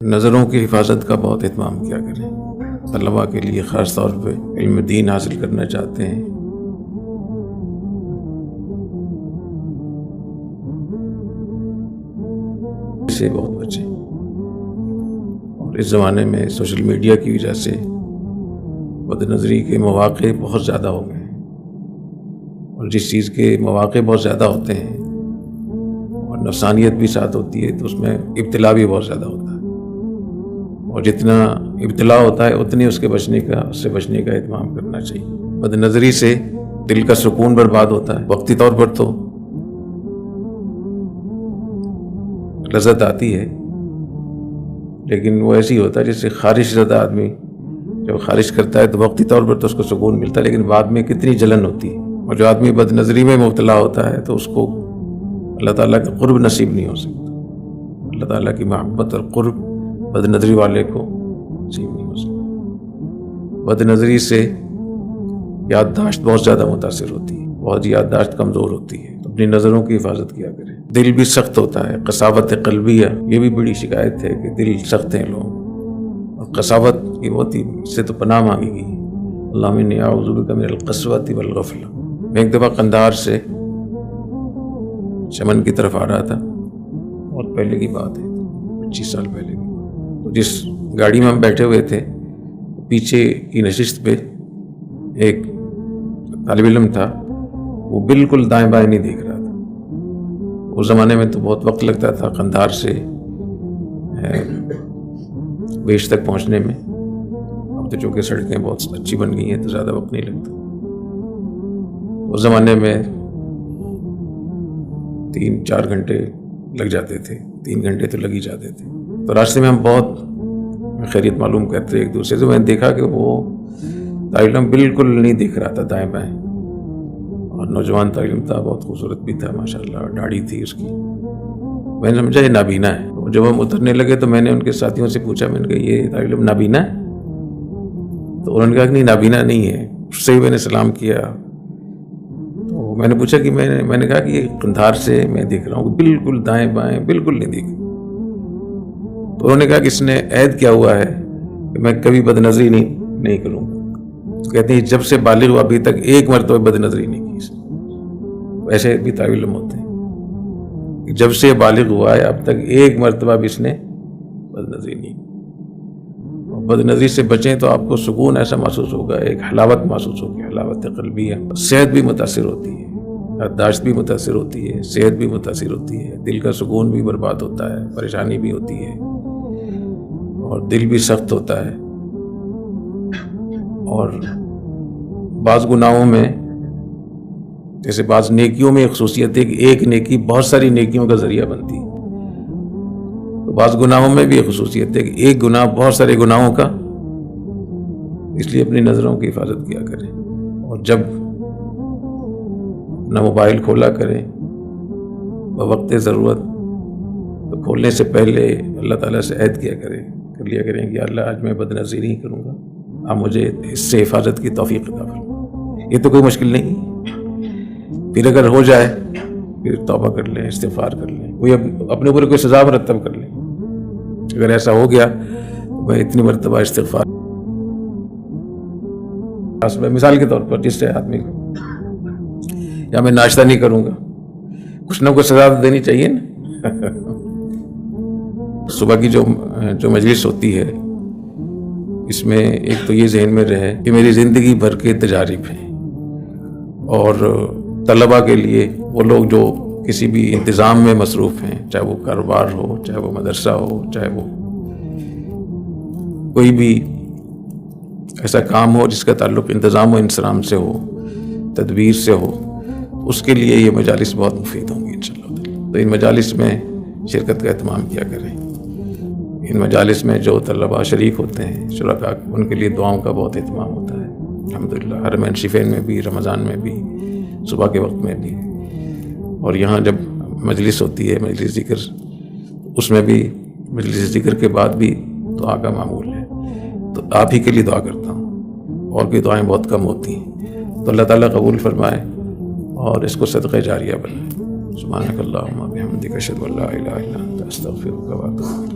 نظروں کی حفاظت کا بہت اہتمام کیا کریں۔ طلباء کے لیے خاص طور پہ علم دین حاصل کرنا چاہتے ہیں، سے بہت بچیں۔ اور اس زمانے میں سوشل میڈیا کی وجہ سے بد نظری کے مواقع بہت زیادہ ہو گئے ہیں، اور جس چیز کے مواقع بہت زیادہ ہوتے ہیں اور نفسانیت بھی ساتھ ہوتی ہے تو اس میں ابتلا بھی بہت زیادہ ہوتا ہے، اور جتنا ابتلا ہوتا ہے اتنی اس سے بچنے کا اہتمام کرنا چاہیے۔ بد نظری سے دل کا سکون برباد ہوتا ہے، وقتی طور پر تو لذت آتی ہے، لیکن وہ ایسی ہوتا ہے جیسے خارش زدہ آدمی جب خارش کرتا ہے تو وقتی طور پر تو اس کو سکون ملتا ہے، لیکن بعد میں کتنی جلن ہوتی ہے۔ اور جو آدمی بد نظری میں مبتلا ہوتا ہے تو اس کو اللہ تعالیٰ کا قرب نصیب نہیں ہو سکتا، اللہ تعالیٰ کی محبت اور قرب بد نظری والے کو نصیب نہیں ہو سکتا۔ بد نظری سے یادداشت بہت زیادہ متاثر ہوتی ہے، بہت یادداشت کمزور ہوتی ہے، تو اپنی نظروں کی حفاظت کیا کریں۔ دل بھی سخت ہوتا ہے، قساوت قلبیہ، یہ بھی بڑی شکایت ہے کہ دل سخت ہیں لوگ، اور قساوت کی بہت ہی اس سے تو پناہ مانگی گئی۔ اللہم انی اعوذ بک من القسوۃ والغفلہ۔ میں ایک دفعہ قندھار سے چمن کی طرف آ رہا تھا، بہت پہلے کی بات ہے، 25 سال پہلے کی بات۔ تو جس گاڑی میں ہم بیٹھے ہوئے تھے پیچھے کی نشست پہ ایک طالب علم تھا، وہ بالکل دائیں بائیں نہیں دیکھ رہا تھا۔ اس زمانے میں تو بہت وقت لگتا تھا قندھار سے بیش تک پہنچنے میں، اب تو چونکہ سڑکیں بہت اچھی بن گئی ہیں تو زیادہ وقت نہیں لگتا۔ اس زمانے میں 3-4 گھنٹے لگ جاتے تھے، 3 گھنٹے تو لگ ہی جاتے تھے۔ تو راستے میں ہم بہت خیریت معلوم کرتے ایک دوسرے سے، میں نے دیکھا کہ وہ طالب علم بالکل نہیں دیکھ رہا تھا دائیں بائیں، اور نوجوان طالب علم تھا، بہت خوبصورت بھی تھا ماشاءاللہ، داڑھی تھی اس کی۔ میں نے سمجھا یہ نابینا ہے۔ اور جب ہم اترنے لگے تو میں نے ان کے ساتھیوں سے پوچھا، میں نے کہا یہ طالب علم نابینا ہے؟ تو انہوں نے کہا کہ نہیں نابینا نہیں ہے۔ اس سے ہی میں نے سلام کیا، تو میں نے پوچھا کہ میں نے کہا کہ یہ قندھار سے میں دیکھ رہا ہوں بالکل دائیں بائیں بالکل نہیں دیکھ۔ تو انہوں نے کہا کہ اس نے عہد کیا ہوا ہے کہ میں کبھی بد نظری نہیں کروں گا۔ تو کہتے ہیں جب سے بالغ ہوا ابھی تک ایک مرتبہ بد نظری نہیں کی اس نے۔ ایسے بھی طالب علم ہوتے ہیں، جب سے بالغ ہوا ہے اب تک ایک مرتبہ بھی اس نے بد نظری نہیں کی۔ بد نظری سے بچیں تو آپ کو سکون ایسا محسوس ہوگا، ایک حلاوت محسوس ہوگی، حلاوت قلبیہ۔ صحت بھی متاثر ہوتی ہے، یادداشت بھی متاثر ہوتی ہے، صحت بھی متاثر ہوتی ہے، دل کا سکون بھی برباد ہوتا ہے، پریشانی بھی ہوتی ہے، اور دل بھی سخت ہوتا ہے۔ اور بعض گناہوں میں جیسے بعض نیکیوں میں ایک خصوصیت ہے کہ ایک نیکی بہت ساری نیکیوں کا ذریعہ بنتی ہے، تو بعض گناہوں میں بھی ایک خصوصیت ہے کہ ایک گناہ بہت سارے گناہوں کا، اس لیے اپنی نظروں کی حفاظت کیا کریں۔ اور جب اپنا موبائل کھولا کریں بوقت ضرورت، تو کھولنے سے پہلے اللہ تعالیٰ سے عہد کر لیا کریں کہ اللہ آج میں بد نظری نہیں کروں گا، آپ مجھے اس سے حفاظت کی توفیق عطا فرمائیں۔ یہ تو کوئی مشکل نہیں، پھر اگر ہو جائے پھر توبہ کر لیں، استغفار کر لیں، کوئی اپنے اوپر کوئی سزا مرتب کر لیں۔ اگر ایسا ہو گیا تو میں اتنی مرتبہ استغفار، مثال کے طور پر جس سے آدمی یا میں ناشتہ نہیں کروں گا، کچھ نہ کچھ سزا دینی چاہیے نا۔ صبح کی جو مجلس ہوتی ہے اس میں ایک تو یہ ذہن میں رہے کہ میری زندگی بھر کے تجارب ہیں، اور طلباء کے لیے وہ لوگ جو کسی بھی انتظام میں مصروف ہیں، چاہے وہ کاروبار ہو، چاہے وہ مدرسہ ہو، چاہے وہ کوئی بھی ایسا کام ہو جس کا تعلق انتظام و انصرام سے ہو، تدبیر سے ہو، اس کے لیے یہ مجالس بہت مفید ہوں گی انشاءاللہ۔ تو ان مجالس میں شرکت کا اہتمام کیا کریں۔ ان مجالس میں جو طلباء شریک ہوتے ہیں، شرکاء، ان کے لیے دعاؤں کا بہت اہتمام ہوتا ہے الحمدللہ، حرمین شریفین میں بھی، رمضان میں بھی، صبح کے وقت میں بھی۔ اور یہاں جب مجلس ہوتی ہے، مجلس ذکر، اس میں بھی مجلس ذکر کے بعد بھی دعا کا معمول ہے، تو آپ ہی کے لیے دعا کرتا ہوں، اور بھی دعائیں بہت کم ہوتی ہیں، تو اللہ تعالیٰ قبول فرمائے اور اس کو صدقہ جاریہ بنائے۔ سبحانک اللہم و بحمدک، اشہد ان لا الہ الا انت، استغفرک و اتوب الیک۔